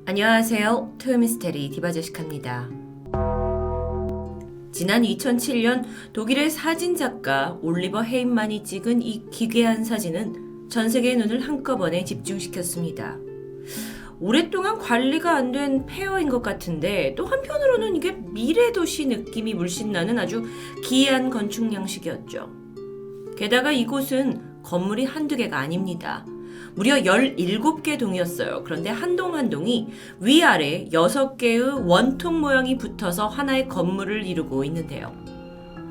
안녕하세요. 토요미스테리 디바제시카입니다. 지난 2007년 독일의 사진작가 올리버 헤임만이 찍은 이 기괴한 사진은 전 세계의 눈을 한꺼번에 집중시켰습니다. 오랫동안 관리가 안 된 폐허인 것 같은데 또 한편으로는 이게 미래도시 느낌이 물씬 나는 아주 기이한 건축 양식이었죠. 게다가 이곳은 건물이 한두 개가 아닙니다. 무려 17개 동이었어요. 그런데 한 동 한 동이 위아래 6개의 원통 모양이 붙어서 하나의 건물을 이루고 있는데요.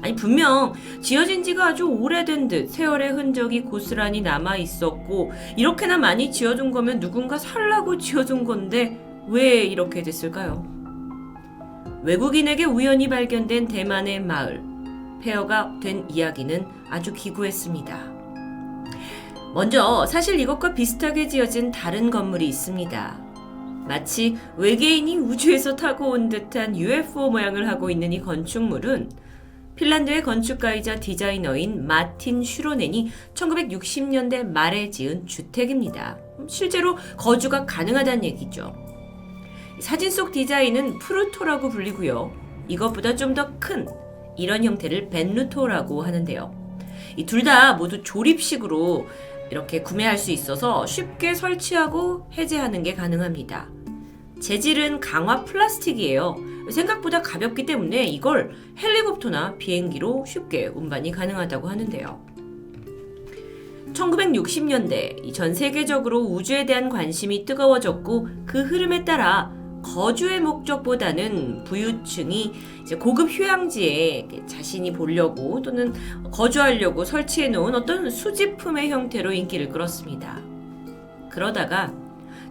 아니 분명 지어진 지가 아주 오래된 듯 세월의 흔적이 고스란히 남아 있었고 이렇게나 많이 지어둔 거면 누군가 살라고 지어둔 건데 왜 이렇게 됐을까요? 외국인에게 우연히 발견된 대만의 마을, 폐허가 된 이야기는 아주 기구했습니다. 먼저 사실 이것과 비슷하게 지어진 다른 건물이 있습니다. 마치 외계인이 우주에서 타고 온 듯한 UFO 모양을 하고 있는 이 건축물은 핀란드의 건축가이자 디자이너인 마틴 슈로넨이 1960년대 말에 지은 주택입니다. 실제로 거주가 가능하다는 얘기죠. 사진 속 디자인은 프루토라고 불리고요. 이것보다 좀 더 큰 이런 형태를 벤루토라고 하는데요. 이 둘 다 모두 조립식으로 이렇게 구매할 수 있어서 쉽게 설치하고 해제하는 게 가능합니다. 재질은 강화 플라스틱이에요. 생각보다 가볍기 때문에 이걸 헬리콥터나 비행기로 쉽게 운반이 가능하다고 하는데요. 1960년대 전 세계적으로 우주에 대한 관심이 뜨거워졌고 그 흐름에 따라 거주의 목적보다는 부유층이 이제 고급 휴양지에 자신이 보려고 또는 거주하려고 설치해 놓은 어떤 수집품의 형태로 인기를 끌었습니다. 그러다가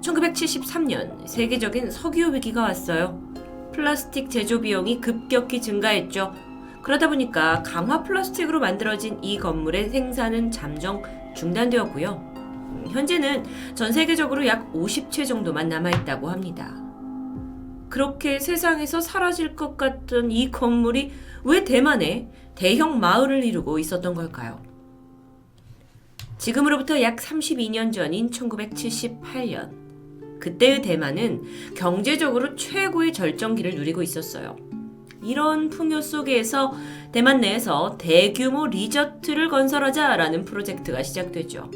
1973년 세계적인 석유 위기가 왔어요. 플라스틱 제조 비용이 급격히 증가했죠. 그러다 보니까 강화 플라스틱으로 만들어진 이 건물의 생산은 잠정 중단되었고요. 현재는 전 세계적으로 약 50채 정도만 남아있다고 합니다. 그렇게 세상에서 사라질 것 같던 이 건물이 왜 대만에 대형 마을을 이루고 있었던 걸까요? 지금으로부터 약 32년 전인 1978년. 그때의 대만은 경제적으로 최고의 절정기를 누리고 있었어요. 이런 풍요 속에서 대만 내에서 대규모 리조트를 건설하자라는 프로젝트가 시작되죠.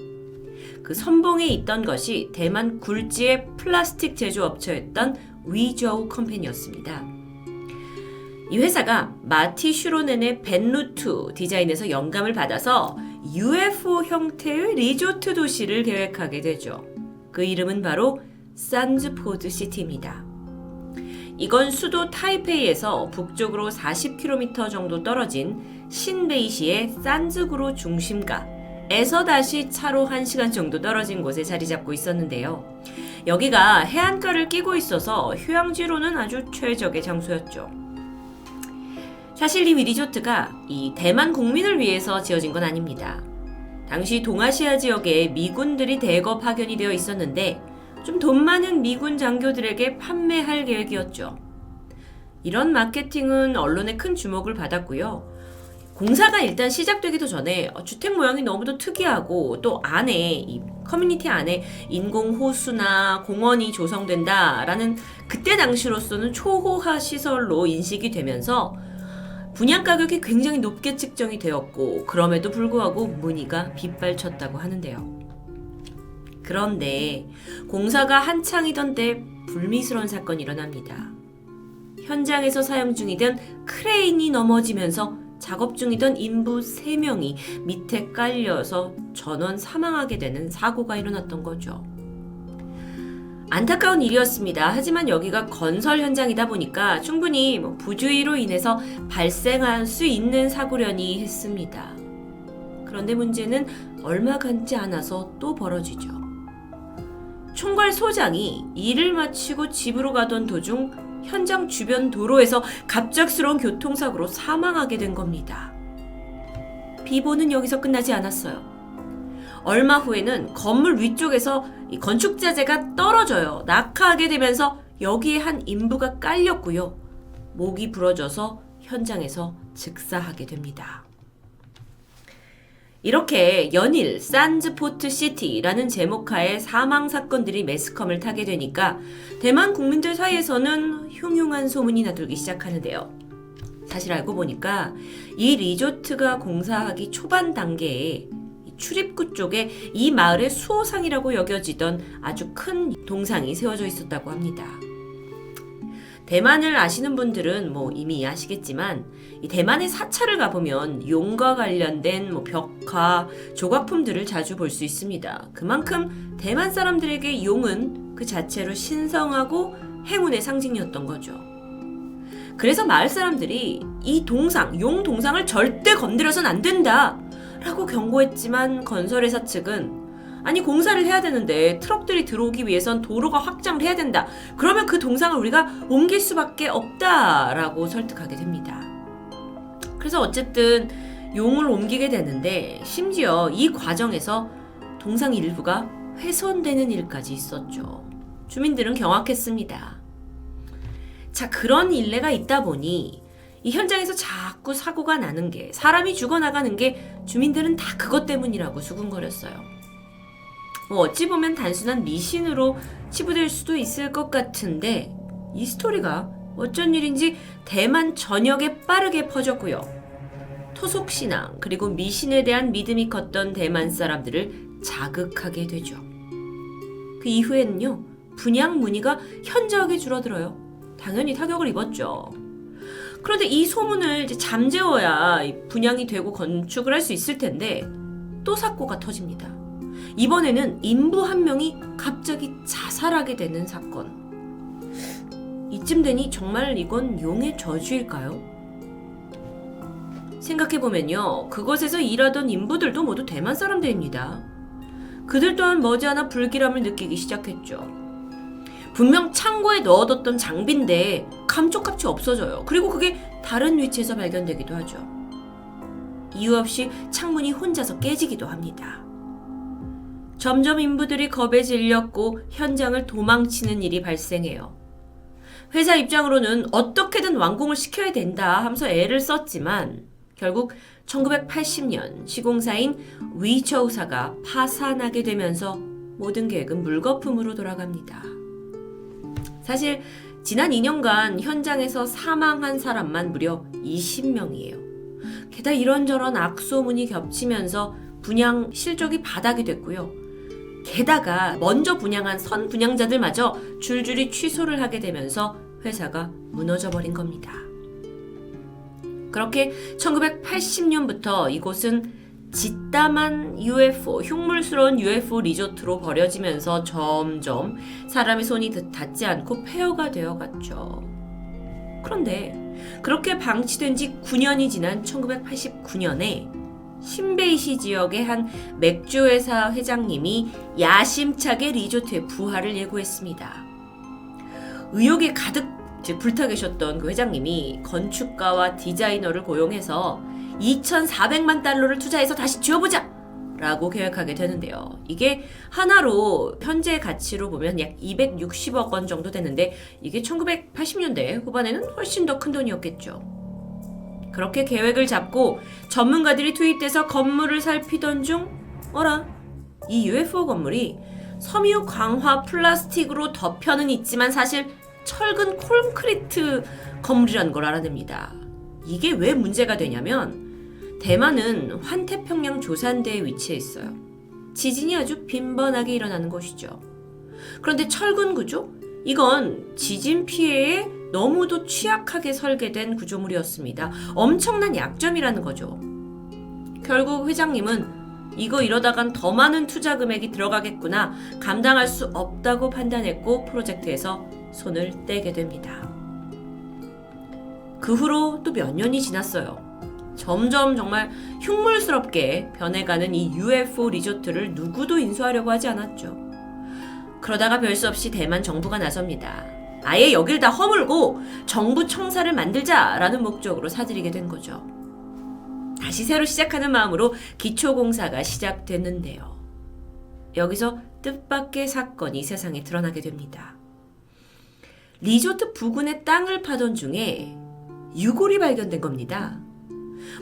그 선봉에 있던 것이 대만 굴지의 플라스틱 제조업체였던 위저우 컴퍼니였습니다. 이 회사가 마티 슈로넨의 벤루투 디자인에서 영감을 받아서 UFO 형태의 리조트 도시를 계획하게 되죠. 그 이름은 바로 산즈포드 시티입니다. 이건 수도 타이페이에서 북쪽으로 40km 정도 떨어진 신베이시의 산즈구로 중심가에서 다시 차로 1시간 정도 떨어진 곳에 자리 잡고 있었는데요. 여기가 해안가를 끼고 있어서 휴양지로는 아주 최적의 장소였죠. 사실 이 리조트가 이 대만 국민을 위해서 지어진 건 아닙니다. 당시 동아시아 지역에 미군들이 대거 파견이 되어 있었는데 좀 돈 많은 미군 장교들에게 판매할 계획이었죠. 이런 마케팅은 언론의 큰 주목을 받았고요. 공사가 일단 시작되기도 전에 주택 모양이 너무도 특이하고 또 안에 이 커뮤니티 안에 인공 호수나 공원이 조성된다라는 그때 당시로서는 초호화 시설로 인식이 되면서 분양 가격이 굉장히 높게 측정이 되었고 그럼에도 불구하고 문의가 빗발쳤다고 하는데요. 그런데 공사가 한창이던 때 불미스러운 사건이 일어납니다. 현장에서 사용 중이던 크레인이 넘어지면서 작업 중이던 인부 3명이 밑에 깔려서 전원 사망하게 되는 사고가 일어났던 거죠. 안타까운 일이었습니다. 하지만 여기가 건설 현장이다 보니까 충분히 부주의로 인해서 발생할 수 있는 사고려니 했습니다. 그런데 문제는 얼마 가지 않아서 또 벌어지죠. 총괄 소장이 일을 마치고 집으로 가던 도중 현장 주변 도로에서 갑작스러운 교통사고로 사망하게 된 겁니다. 비보는 여기서 끝나지 않았어요. 얼마 후에는 건물 위쪽에서 이 건축자재가 떨어져요. 낙하하게 되면서 여기에 한 인부가 깔렸고요. 목이 부러져서 현장에서 즉사하게 됩니다. 이렇게 연일 산즈포트 시티라는 제목하에 사망 사건들이 매스컴을 타게 되니까 대만 국민들 사이에서는 흉흉한 소문이 나돌기 시작하는데요. 사실 알고 보니까 이 리조트가 공사하기 초반 단계에 출입구 쪽에 이 마을의 수호상이라고 여겨지던 아주 큰 동상이 세워져 있었다고 합니다. 대만을 아시는 분들은 이미 아시겠지만 이 대만의 사찰을 가보면 용과 관련된 벽화, 조각품들을 자주 볼 수 있습니다. 그만큼 대만 사람들에게 용은 그 자체로 신성하고 행운의 상징이었던 거죠. 그래서 마을 사람들이 이 동상, 용 동상을 절대 건드려선 안 된다 라고 경고했지만 건설회사 측은 아니 공사를 해야 되는데 트럭들이 들어오기 위해선 도로가 확장을 해야 된다. 그러면 그 동상을 우리가 옮길 수밖에 없다라고 설득하게 됩니다. 그래서 어쨌든 용을 옮기게 되는데 심지어 이 과정에서 동상 일부가 훼손되는 일까지 있었죠. 주민들은 경악했습니다. 자, 그런 일례가 있다 보니 이 현장에서 자꾸 사고가 나는 게 사람이 죽어나가는 게 주민들은 다 그것 때문이라고 수군거렸어요. 어찌 보면 단순한 미신으로 치부될 수도 있을 것 같은데 이 스토리가 어쩐 일인지 대만 전역에 빠르게 퍼졌고요. 토속신앙 그리고 미신에 대한 믿음이 컸던 대만 사람들을 자극하게 되죠. 그 이후에는요. 분양 문의가 현저하게 줄어들어요. 당연히 타격을 입었죠. 그런데 이 소문을 이제 잠재워야 분양이 되고 건축을 할 수 있을 텐데 또 사고가 터집니다. 이번에는 인부 한 명이 갑자기 자살하게 되는 사건. 이쯤 되니 정말 이건 용의 저주일까요? 생각해보면요. 그곳에서 일하던 인부들도 모두 대만 사람들입니다. 그들 또한 머지않아 불길함을 느끼기 시작했죠. 분명 창고에 넣어뒀던 장비인데 감쪽같이 없어져요. 그리고 그게 다른 위치에서 발견되기도 하죠. 이유 없이 창문이 혼자서 깨지기도 합니다. 점점 인부들이 겁에 질렸고 현장을 도망치는 일이 발생해요. 회사 입장으로는 어떻게든 완공을 시켜야 된다 하면서 애를 썼지만 결국 1980년 시공사인 위저우사가 파산하게 되면서 모든 계획은 물거품으로 돌아갑니다. 사실 지난 2년간 현장에서 사망한 사람만 무려 20명이에요. 게다가 이런저런 악소문이 겹치면서 분양 실적이 바닥이 됐고요. 게다가 먼저 분양한 선 분양자들마저 줄줄이 취소를 하게 되면서 회사가 무너져 버린 겁니다. 그렇게 1980년부터 이곳은 짓담한 UFO, 흉물스러운 UFO 리조트로 버려지면서 점점 사람의 손이 닿지 않고 폐허가 되어갔죠. 그런데 그렇게 방치된 지 9년이 지난 1989년에 신베이시 지역의 한 맥주회사 회장님이 야심차게 리조트의 부활을 예고했습니다. 의욕에 가득 불타 계셨던 그 회장님이 건축가와 디자이너를 고용해서 2,400만 달러를 투자해서 다시 지어보자! 라고 계획하게 되는데요. 이게 하나로 현재 가치로 보면 약 260억 원 정도 되는데 이게 1980년대 후반에는 훨씬 더 큰 돈이었겠죠. 그렇게 계획을 잡고 전문가들이 투입돼서 건물을 살피던 중 이 UFO 건물이 섬유 강화 플라스틱으로 덮여는 있지만 사실 철근 콘크리트 건물이라는 걸 알아냅니다. 이게 왜 문제가 되냐면 대만은 환태평양 조산대에 위치해 있어요. 지진이 아주 빈번하게 일어나는 곳이죠. 그런데 철근 구조? 이건 지진 피해에 너무도 취약하게 설계된 구조물이었습니다. 엄청난 약점이라는 거죠. 결국 회장님은 이거 이러다간 더 많은 투자 금액이 들어가겠구나 감당할 수 없다고 판단했고 프로젝트에서 손을 떼게 됩니다. 그 후로 또 몇 년이 지났어요. 점점 정말 흉물스럽게 변해가는 이 UFO 리조트를 누구도 인수하려고 하지 않았죠. 그러다가 별 수 없이 대만 정부가 나섭니다. 아예 여길 다 허물고 정부 청사를 만들자라는 목적으로 사들이게 된 거죠. 다시 새로 시작하는 마음으로 기초공사가 시작됐는데요. 여기서 뜻밖의 사건이 세상에 드러나게 됩니다. 리조트 부근의 땅을 파던 중에 유골이 발견된 겁니다.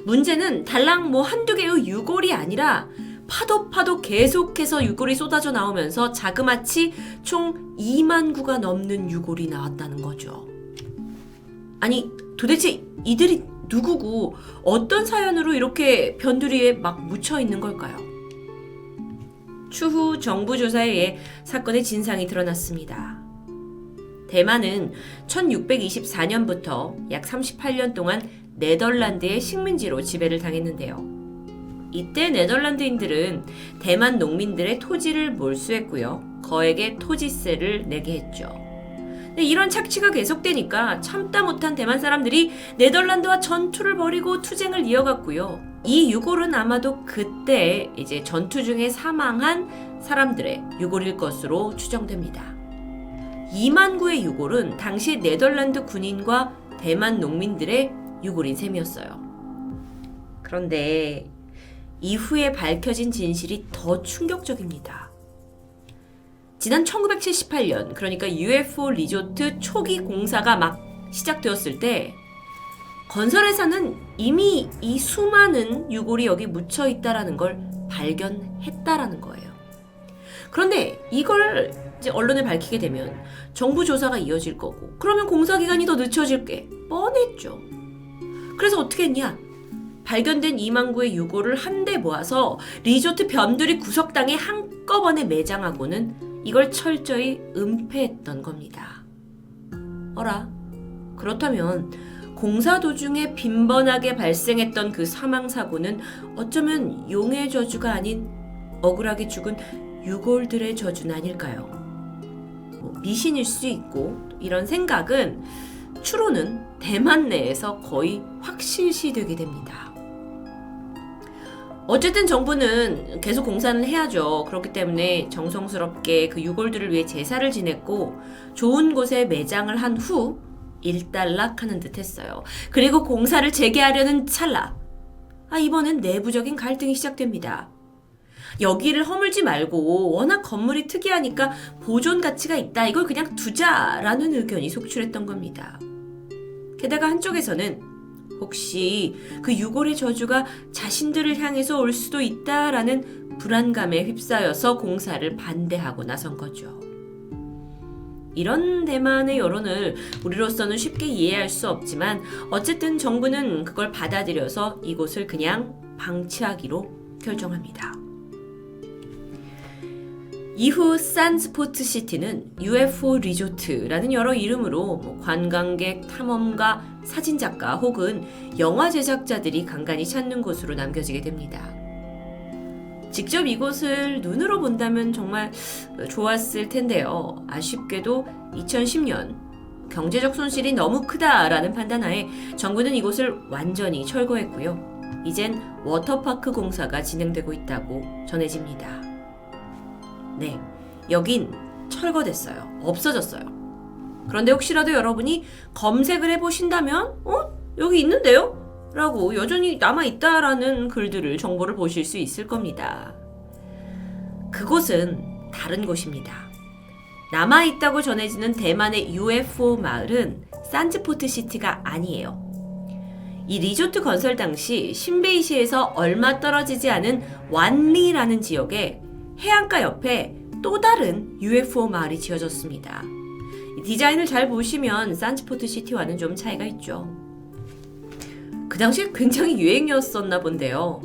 문제는 달랑 뭐 한두 개의 유골이 아니라 파도 계속해서 유골이 쏟아져 나오면서 자그마치 총 2만 구가 넘는 유골이 나왔다는 거죠. 아니 도대체 이들이 누구고 어떤 사연으로 이렇게 변두리에 막 묻혀 있는 걸까요? 추후 정부 조사에 의해 사건의 진상이 드러났습니다. 대만은 1624년부터 약 38년 동안 네덜란드의 식민지로 지배를 당했는데요. 이때 네덜란드인들은 대만 농민들의 토지를 몰수했고요. 거액의 토지세를 내게 했죠. 근데 이런 착취가 계속되니까 참다 못한 대만 사람들이 네덜란드와 전투를 벌이고 투쟁을 이어갔고요. 이 유골은 아마도 그때 이제 전투 중에 사망한 사람들의 유골일 것으로 추정됩니다. 2만 구의 유골은 당시 네덜란드 군인과 대만 농민들의 유골인 셈이었어요. 그런데 이후에 밝혀진 진실이 더 충격적입니다. 지난 1978년, 그러니까 UFO 리조트 초기 공사가 막 시작되었을 때 건설회사는 이미 이 수많은 유골이 여기 묻혀 있다라는 걸 발견했다라는 거예요. 그런데 이걸 이제 언론에 밝히게 되면 정부 조사가 이어질 거고, 그러면 공사 기간이 더 늦춰질 게 뻔했죠. 그래서 어떻게 했냐? 발견된 2만 구의 유골을 한데 모아서 리조트 변두리 구석당에 한꺼번에 매장하고는 이걸 철저히 은폐했던 겁니다. 어라? 그렇다면 공사 도중에 빈번하게 발생했던 그 사망사고는 어쩌면 용의 저주가 아닌 억울하게 죽은 유골들의 저주는 아닐까요? 미신일 수 있고, 이런 생각은 추로는 대만 내에서 거의 확실시되게 됩니다. 어쨌든 정부는 계속 공사는 해야죠. 그렇기 때문에 정성스럽게 그 유골들을 위해 제사를 지냈고 좋은 곳에 매장을 한 후 일단락하는 듯 했어요. 그리고 공사를 재개하려는 찰나, 이번엔 내부적인 갈등이 시작됩니다. 여기를 허물지 말고 워낙 건물이 특이하니까 보존 가치가 있다, 이걸 그냥 두자라는 의견이 속출했던 겁니다. 게다가 한쪽에서는 혹시 그 유골의 저주가 자신들을 향해서 올 수도 있다라는 불안감에 휩싸여서 공사를 반대하고 나선 거죠. 이런 대만의 여론을 우리로서는 쉽게 이해할 수 없지만 어쨌든 정부는 그걸 받아들여서 이곳을 그냥 방치하기로 결정합니다. 이후 산스포트시티는 UFO 리조트라는 여러 이름으로 관광객, 탐험가, 사진작가 혹은 영화 제작자들이 간간히 찾는 곳으로 남겨지게 됩니다. 직접 이곳을 눈으로 본다면 정말 좋았을 텐데요. 아쉽게도 2010년 경제적 손실이 너무 크다라는 판단하에 정부는 이곳을 완전히 철거했고요. 이젠 워터파크 공사가 진행되고 있다고 전해집니다. 네, 여긴 철거됐어요. 없어졌어요. 그런데 혹시라도 여러분이 검색을 해보신다면 여기 있는데요? 라고 여전히 남아있다라는 글들을, 정보를 보실 수 있을 겁니다. 그곳은 다른 곳입니다. 남아있다고 전해지는 대만의 UFO 마을은 산츠포트시티가 아니에요. 이 리조트 건설 당시 신베이시에서 얼마 떨어지지 않은 완리라는 지역에 해안가 옆에 또 다른 UFO 마을이 지어졌습니다. 디자인을 잘 보시면 산츠포트시티와는 좀 차이가 있죠. 그 당시에 굉장히 유행이었었나 본데요.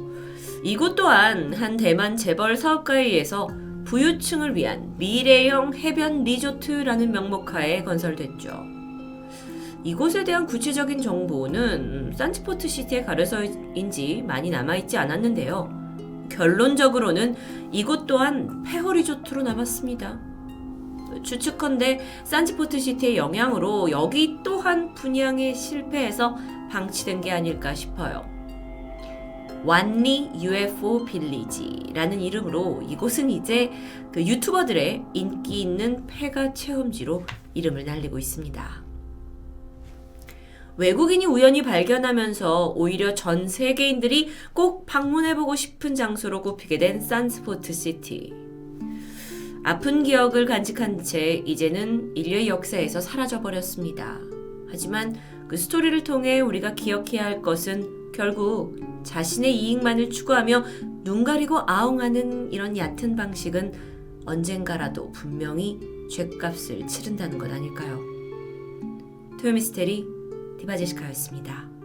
이곳 또한 한 대만 재벌 사업가에 의해서 부유층을 위한 미래형 해변 리조트라는 명목하에 건설됐죠. 이곳에 대한 구체적인 정보는 산츠포트시티에 가려서인지 많이 남아있지 않았는데요. 결론적으로는 이곳 또한 폐허 리조트로 남았습니다. 추측컨대 산츠포트시티의 영향으로 여기 또한 분양에 실패해서 방치된 게 아닐까 싶어요. 완리 UFO 빌리지라는 이름으로 이곳은 이제 그 유튜버들의 인기 있는 폐가 체험지로 이름을 날리고 있습니다. 외국인이 우연히 발견하면서 오히려 전 세계인들이 꼭 방문해보고 싶은 장소로 꼽히게 된 산스포트시티. 아픈 기억을 간직한 채 이제는 인류의 역사에서 사라져버렸습니다. 하지만 그 스토리를 통해 우리가 기억해야 할 것은 결국 자신의 이익만을 추구하며 눈 가리고 아웅하는 이런 얕은 방식은 언젠가라도 분명히 죗값을 치른다는 것 아닐까요? 토요미스테리 디바제시카였습니다.